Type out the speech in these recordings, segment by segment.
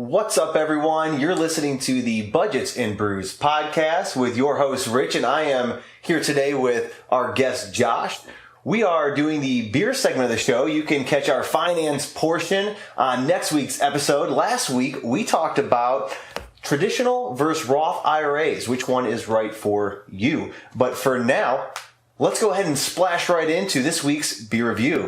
What's up, everyone? You're listening to the Budgets Brews podcast with your host, Rich, and I am here today with our guest, Josh. We are doing the beer segment of the show. You can catch our finance portion on next week's episode. Last week, we talked about traditional versus Roth IRAs. Which one is right for you? But for now, let's go ahead and splash right into this week's beer review.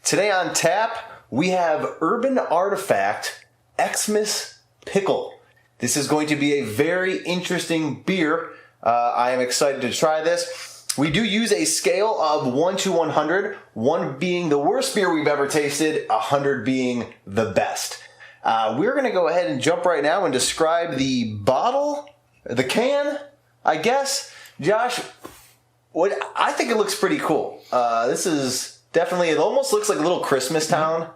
Today on tap, we have Urban Artifact Xmas Pickle. This is going to be a very interesting beer. I am excited to try this. We do use a scale of 1 to 100, 1 being the worst beer we've ever tasted, 100 being the best. We're going to go ahead and jump right now and describe the bottle, the can, I guess. Josh, I think it looks pretty cool. This is definitely, it almost looks like a little Christmas town.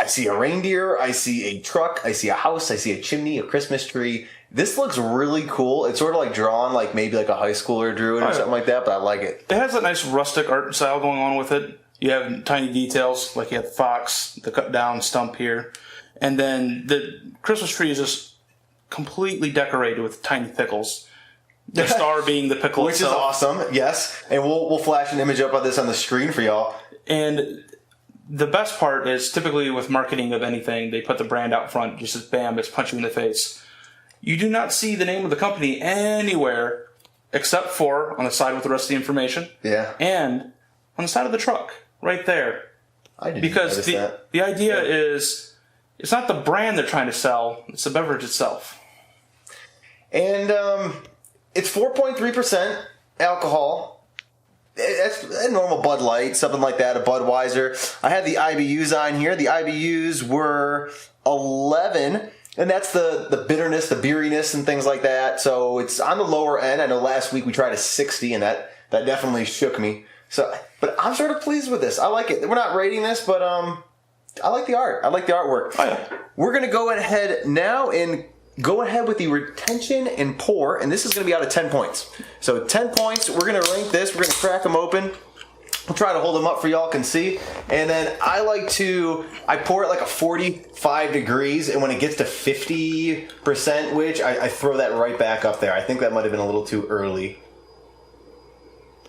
I see a reindeer, I see a truck, I see a house, I see a chimney, a Christmas tree. This looks really cool. It's sort of like drawn like maybe like a high schooler drew it or something like that, but I like it. It has a nice rustic art style going on with it. You have tiny details, like you have the fox, the cut down stump here. And then the Christmas tree is just completely decorated with tiny pickles. The star being the pickle Which itself. is awesome, yes. And we'll flash an image up of this on the screen for y'all. And the best part is typically with marketing of anything, they put the brand out front, just as bam, it's punch you in the face. You do not see the name of the company anywhere except for on the side with the rest of the information. Yeah. And on the side of the truck, right there. I didn't notice that. The idea is, it's not the brand they're trying to sell, it's the beverage itself. And it's 4.3% alcohol. That's a normal Bud Light, something like that, a Budweiser. I had the IBUs on here. The IBUs were 11, and that's the bitterness, the beeriness, and things like that. So it's on the lower end. I know last week we tried a 60, and that definitely shook me. But I'm sort of pleased with this. I like it. We're not rating this, but I like the art. I like the artwork. Oh, yeah. We're going to go ahead now and go ahead with the retention and pour, and this is going to be out of 10 points. So 10 points, we're going to rank this, we're going to crack them open. We'll try to hold them up for y'all can see. And then I pour it like a 45 degrees, and when it gets to 50%, which I throw that right back up there. I think that might have been a little too early.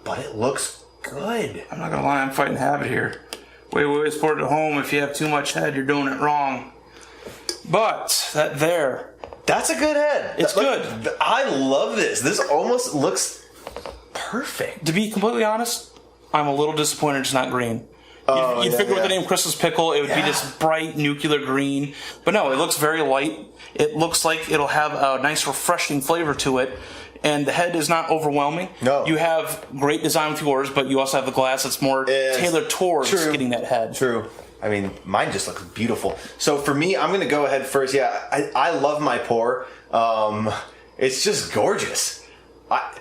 But it looks good. I'm not going to lie, I'm fighting habit here. We always pour it at home. If you have too much head, you're doing it wrong. But that's a good head. It's good. I love this. This almost looks perfect. To be completely honest, I'm a little disappointed it's not green. You'd figure with the name Xmas Pickle, it would be this bright nuclear green. But no, it looks very light. It looks like it'll have a nice refreshing flavor to it. And the head is not overwhelming. No. You have great design with yours, but you also have the glass that's more tailored towards getting that head. True. I mean, mine just looks beautiful. So for me, I'm going to go ahead first. Yeah, I love my pour. It's just gorgeous. I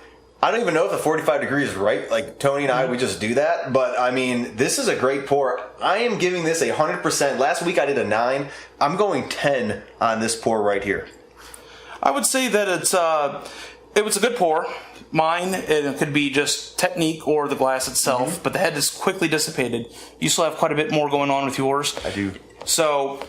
don't even know if the 45 degrees is right. Like Tony and I, we just do that. But I mean, this is a great pour. I am giving this 100%. Last week I did a 9. I'm going 10 on this pour right here. I would say that it was a good pour. Mine, it could be just technique or the glass itself, but the head is quickly dissipated. You still have quite a bit more going on with yours. I do. So,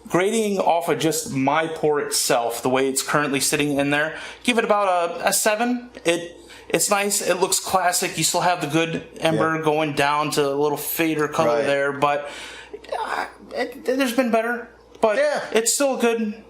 grading off of just my pour itself, the way it's currently sitting in there, give it about a 7. It's nice. It looks classic. You still have the good ember going down to a little fader color there, but there's been better. But it's still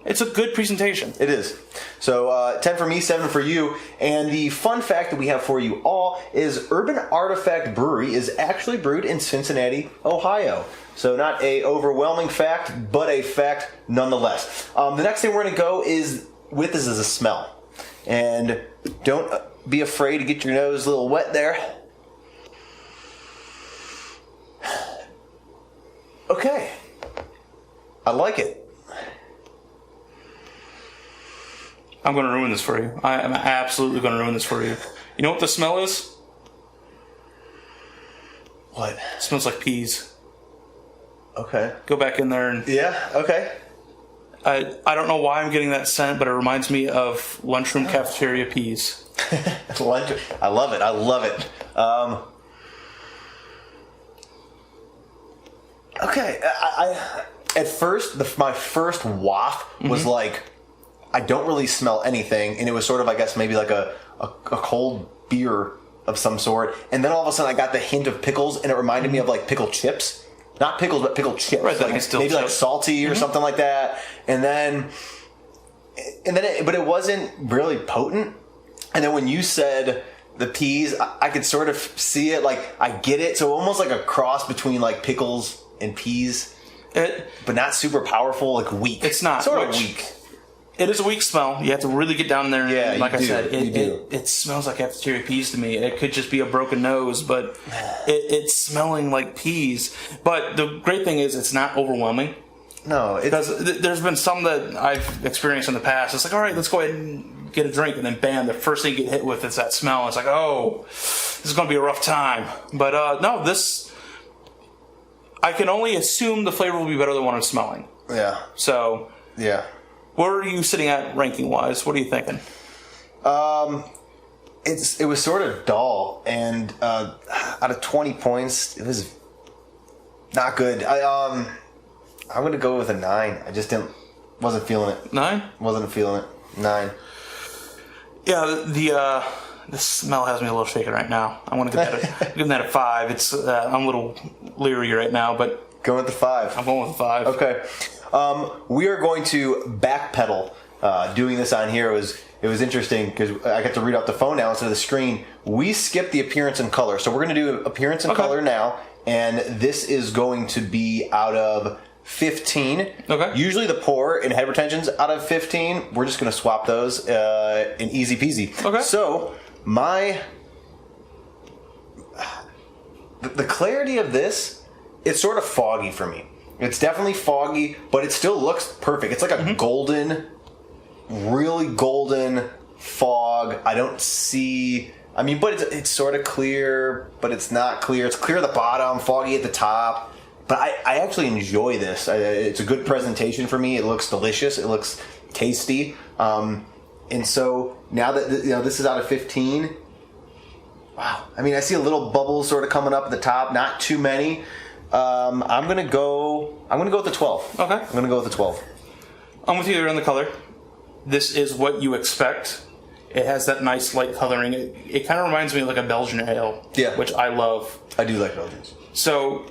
it's a good presentation. It is. So 10 for me, 7 for you. And the fun fact that we have for you all is Urban Artifact Brewery is actually brewed in Cincinnati, Ohio. So not a overwhelming fact, but a fact nonetheless. The next thing we're going to go is with is a smell. And don't be afraid to get your nose a little wet there. Okay. I like it. I'm going to ruin this for you. I am absolutely going to ruin this for you. You know what the smell is? What? It smells like peas. Okay. Go back in there and... Yeah, okay. I don't know why I'm getting that scent, but it reminds me of lunchroom cafeteria peas. I love it. I love it. Okay, I at first my first waft was like, I don't really smell anything, and it was sort of, I guess, maybe like a cold beer of some sort. And then all of a sudden I got the hint of pickles, and it reminded me of like pickled chips. Not pickles, but pickled chips. Right, like maybe like salty or something like that. But it wasn't really potent. And then when you said the peas, I could sort of see it. Like, I get it. So almost like a cross between like pickles and peas, but not super powerful. Like weak. It's not sort of weak. It is a weak smell. You have to really get down there. Yeah, like I do. said, it smells like cafeteria peas to me. It could just be a broken nose, but it's smelling like peas. But the great thing is, it's not overwhelming. No, because there's been some that I've experienced in the past. It's like, all right, let's go ahead and get a drink, and then bam, the first thing you get hit with is that smell. It's like, oh, this is going to be a rough time. But no, this, I can only assume the flavor will be better than what I'm smelling. Yeah. So yeah. Where are you sitting at ranking wise? What are you thinking? It was sort of dull, and out of 20 points, it was not good. I'm gonna go with a 9. I just wasn't feeling it. 9? Wasn't feeling it. 9. Yeah, the smell has me a little shaken right now. I want to give that a 5. It's I'm a little leery right now, but going with the 5. I'm going with a 5. Okay. We are going to backpedal. Doing this on here it was interesting because I got to read off the phone now instead of the screen. We skipped the appearance and color, so we're going to do appearance and color now, and this is going to be out of 15. Okay. Usually the pour and head retention's out of 15. We're just going to swap those in easy peasy. Okay. So the clarity of this, it's sort of foggy for me. It's definitely foggy, but it still looks perfect. It's like a golden, really golden fog. I don't see... I mean, but it's sort of clear, but it's not clear. It's clear at the bottom, foggy at the top. But I actually enjoy this. It's a good presentation for me. It looks delicious. It looks tasty. And so now that this is out of 15... Wow. I mean, I see a little bubble sort of coming up at the top. Not too many. I'm gonna go with the 12. Okay. I'm gonna go with the 12. I'm with you there on the color. This is what you expect. It has that nice light coloring. It kind of reminds me of like a Belgian ale. Yeah. Which I love. I do like Belgians. So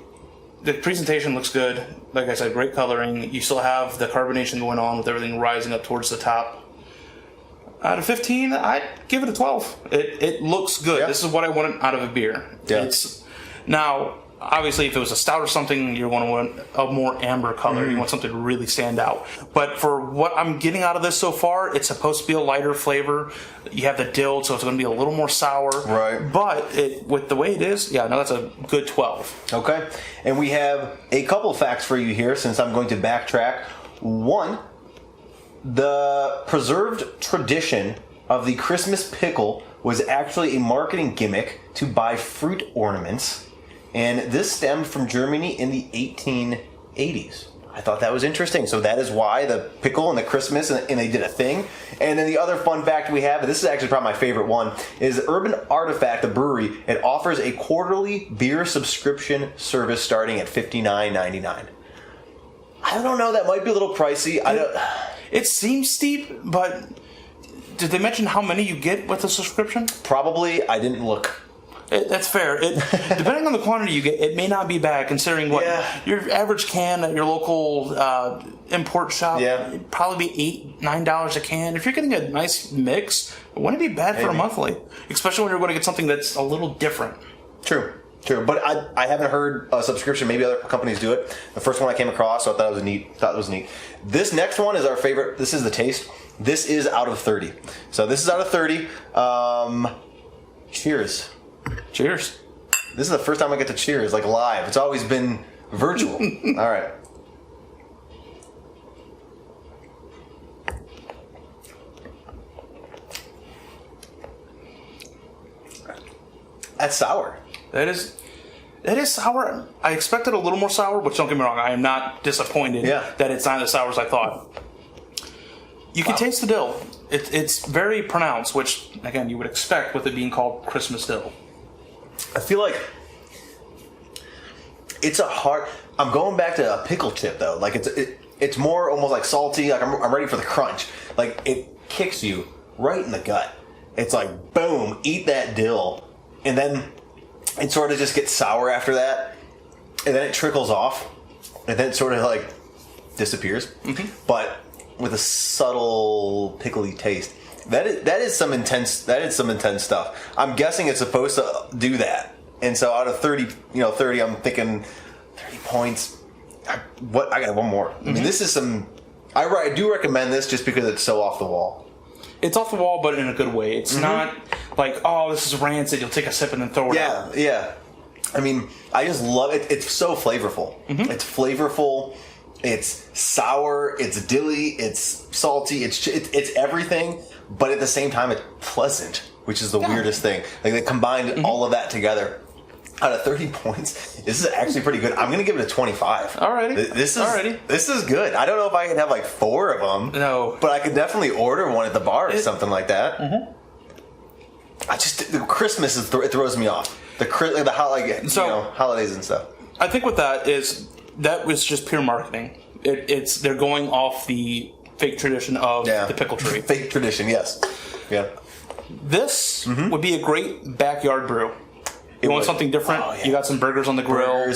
the presentation looks good. Like I said, great coloring. You still have the carbonation going on with everything rising up towards the top. Out of 15, I'd give it a 12. It looks good. Yeah. This is what I wanted out of a beer. Yeah. Now, obviously, if it was a stout or something, you want a more amber color. You want something to really stand out. But for what I'm getting out of this so far, it's supposed to be a lighter flavor. You have the dill, so it's going to be a little more sour. Right. But with the way it is, that's a good 12. Okay. And we have a couple facts for you here, since I'm going to backtrack. One, the preserved tradition of the Christmas pickle was actually a marketing gimmick to buy fruit ornaments. And this stemmed from Germany in the 1880s. I thought that was interesting. So that is why the pickle and the Christmas, and they did a thing. And then the other fun fact we have, and this is actually probably my favorite one, is Urban Artifact, the brewery. It offers a quarterly beer subscription service starting at $59.99. I don't know. That might be a little pricey. It seems steep, but did they mention how many you get with the subscription? Probably. I didn't look. That's fair. Depending on the quantity you get, it may not be bad considering what your average can at your local import shop. Yeah. It'd probably be $8-9 a can. If you're getting a nice mix, it wouldn't be bad for a monthly, especially when you're going to get something that's a little different. True. But I haven't heard a subscription. Maybe other companies do it. The first one I came across, so I thought it was neat. This next one is our favorite. This is the taste. This is out of 30. So this is out of 30. Cheers. Cheers. This is the first time I get to cheers, like live. It's always been virtual. All right. That's sour. That is sour. I expected a little more sour, but don't get me wrong, I am not disappointed that it's not as sour as I thought. You can taste the dill. It's very pronounced, which, again, you would expect with it being called Christmas dill. I feel like it's a hard. I'm going back to a pickle chip though. Like it's more almost like salty. Like I'm ready for the crunch. Like it kicks you right in the gut. It's like boom, eat that dill, and then it sort of just gets sour after that, and then it trickles off, and then it sort of like disappears. Mm-hmm. But with a subtle pickly taste. That is some intense stuff. I'm guessing it's supposed to do that. And so out of 30, 30, I'm thinking 30 points. I got one more. Mm-hmm. I mean, this is some. I do recommend this just because it's so off the wall. It's off the wall, but in a good way. It's not like, oh, this is rancid. You'll take a sip and then throw it out. Yeah. I mean, I just love it. It's so flavorful. Mm-hmm. It's flavorful. It's sour. It's dilly. It's salty. It's everything. But at the same time, it's pleasant, which is the weirdest thing. Like they combined all of that together. Out of 30 points, this is actually pretty good. I'm going to give it a 25. Alrighty. This is good. I don't know if I can have like 4 of them. No. But I could definitely order one at the bar or something like that. Mm-hmm. The Christmas it throws me off. The holidays and stuff. I think with that was just pure marketing. They're going off the fake tradition of the pickle tree. Fake tradition, yes. Yeah. This would be a great backyard brew. You want something different? Oh, yeah. You got some burgers on the grill.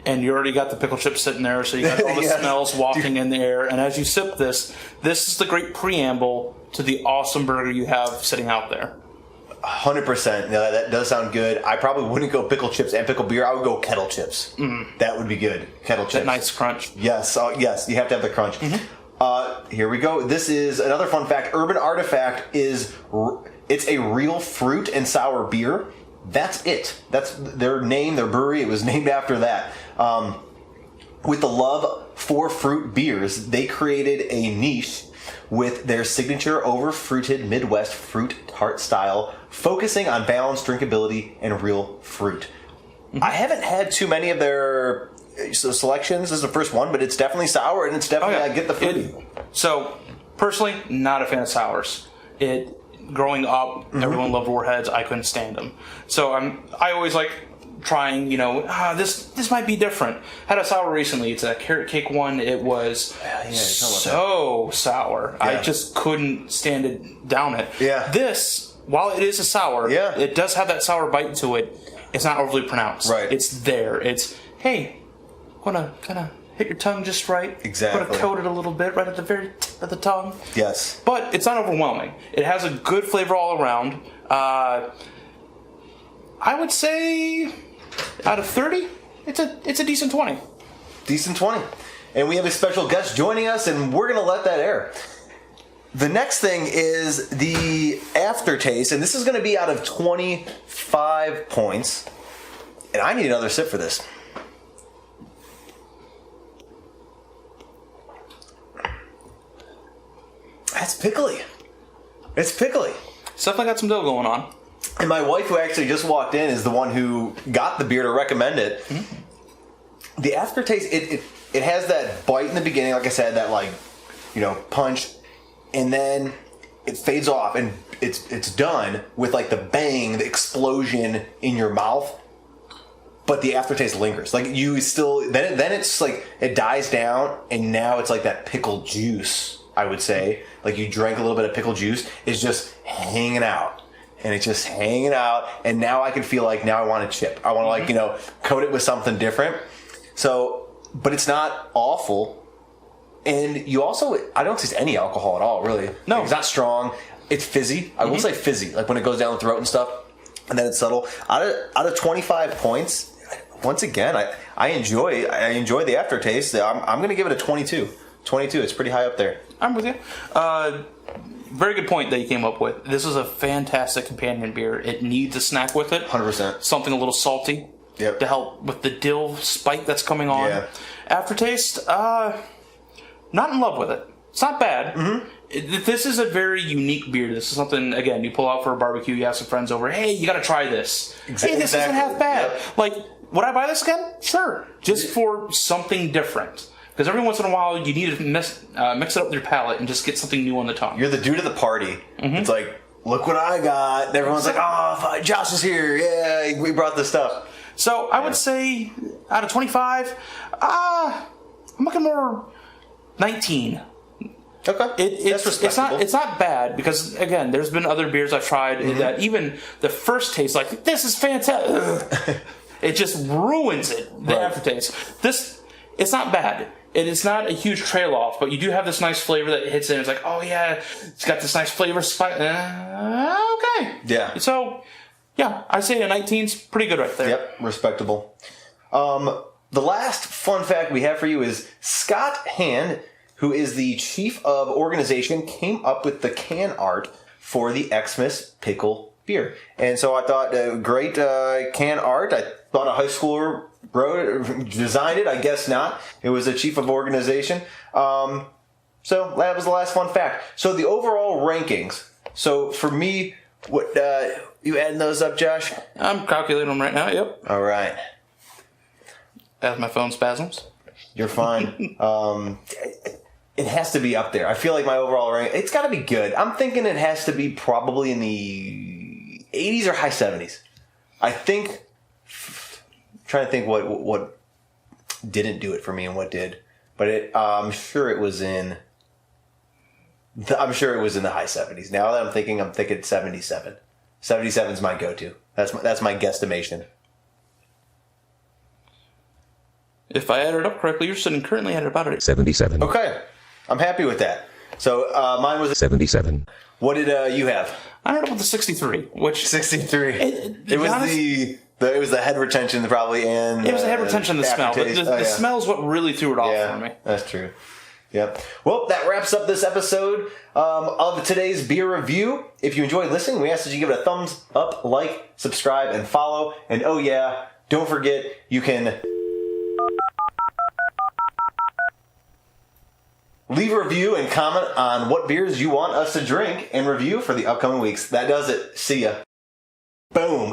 And you already got the pickle chips sitting there, so you got all the smells wafting in the air. And as you sip this is the great preamble to the awesome burger you have sitting out there. 100%. No, that does sound good. I probably wouldn't go pickle chips and pickle beer. I would go kettle chips. Mm. That would be good. Kettle chips. That nice crunch. Yes. Yes. You have to have the crunch. Mm-hmm. Here we go. This is another fun fact. Urban Artifact it's a real fruit and sour beer. That's it. That's their name, their brewery. It was named after that. With the love for fruit beers, they created a niche with their signature over-fruited Midwest Fruit Tart style, focusing on balanced drinkability and real fruit. Mm-hmm. I haven't had too many of their selections. This is the first one, but it's definitely sour, and it's definitely, I get the fruity. So, personally, not a fan of sours. Growing up, everyone loved Warheads. I couldn't stand them. So I always like trying, this might be different. Had a sour recently. It's a carrot cake one. It was so sour. Yeah. I just couldn't stand it down it. Yeah. This, while it is a sour, it does have that sour bite to it. It's not overly pronounced. Right. It's there. It's, hey, want to kind of hit your tongue just right. Exactly. Want to coat it a little bit right at the very tip of the tongue. Yes. But it's not overwhelming. It has a good flavor all around. I would say out of 30, it's a decent 20. Decent 20. And we have a special guest joining us, and we're going to let that air. The next thing is the Aftertaste, and this is going to be out of 25 points. And I need another sip for this. That's pickly. It's pickly. It's definitely got some dough going on. And my wife, who actually just walked in, is the one who got the beer to recommend it. Mm-hmm. The aftertaste, it has that bite in the beginning, like I said, that punch, and then it fades off, and it's done with like the bang, the explosion in your mouth. But the aftertaste lingers. Like you still, then it's like it dies down, and now it's like that pickle juice. I would say, like you drank a little bit of pickle juice, is just hanging out. And it's just hanging out, and now I can feel like now I want a chip. I want to coat it with something different. So, but it's not awful. And you also, I don't taste any alcohol at all, really. No. It's not strong. It's fizzy. I will say fizzy, like when it goes down the throat and stuff. And then it's subtle. Out of 25 points, once again, I enjoy the aftertaste. I'm going to give it a 22. 22, it's pretty high up there. I'm with you. Very good point that you came up with. This is a fantastic companion beer. It needs a snack with it. 100%. Something a little salty to help with the dill spike that's coming on. Yeah. Aftertaste, not in love with it. It's not bad. Mm-hmm. This is a very unique beer. This is something, again, you pull out for a barbecue, you have some friends over, hey, you got to try this. Hey, this isn't half bad. Yep. Like, would I buy this again? Sure. Just for something different. Because every once in a while, you need to mix it up with your palate and just get something new on the tongue. You're the dude of the party. Mm-hmm. It's like, look what I got. And everyone's like, oh, Josh is here. Yeah, we brought this stuff. So I would say out of 25, I'm looking more 19. Okay, that's respectable. It's not bad because, again, there's been other beers I've tried that even the first taste, like, this is fantastic. It just ruins it, the aftertaste. It's not bad. It's not a huge trail off, but you do have this nice flavor that hits in. It's like, oh yeah, it's got this nice flavor. Okay. Yeah. So, yeah, I say a 19's pretty good right there. Yep, respectable. The last fun fact we have for you is Scott Hand, who is the chief of organization, came up with the can art for the Xmas Pickle beer. And so I thought, great can art. I thought a high schooler designed it. I guess not. It was the chief of organization. So that was the last fun fact. So the overall rankings. So for me, what you adding those up, Josh? I'm calculating them right now. Yep. All right. As my phone spasms. You're fine. It has to be up there. I feel like my overall rank, it's got to be good. I'm thinking it has to be probably in the 80s or high 70s. I think, trying to think what didn't do it for me and what did. But I'm sure it was in the high 70s. Now that I'm thinking 77. 77 is my go-to. That's my guesstimation. If I added it up correctly, you're sitting currently at about 77. Okay. I'm happy with that. So mine was 77. What did you have? I ended up with the 63, which 63. It was honest, it was the head retention probably, and it was the head retention, the smell. But the smell is what really threw it off for me. That's true. Yep. Well, that wraps up this episode of today's beer review. If you enjoyed listening, we ask that you give it a thumbs up, like, subscribe, and follow. And oh yeah, don't forget you can leave a review and comment on what beers you want us to drink and review for the upcoming weeks. That does it. See ya. Boom.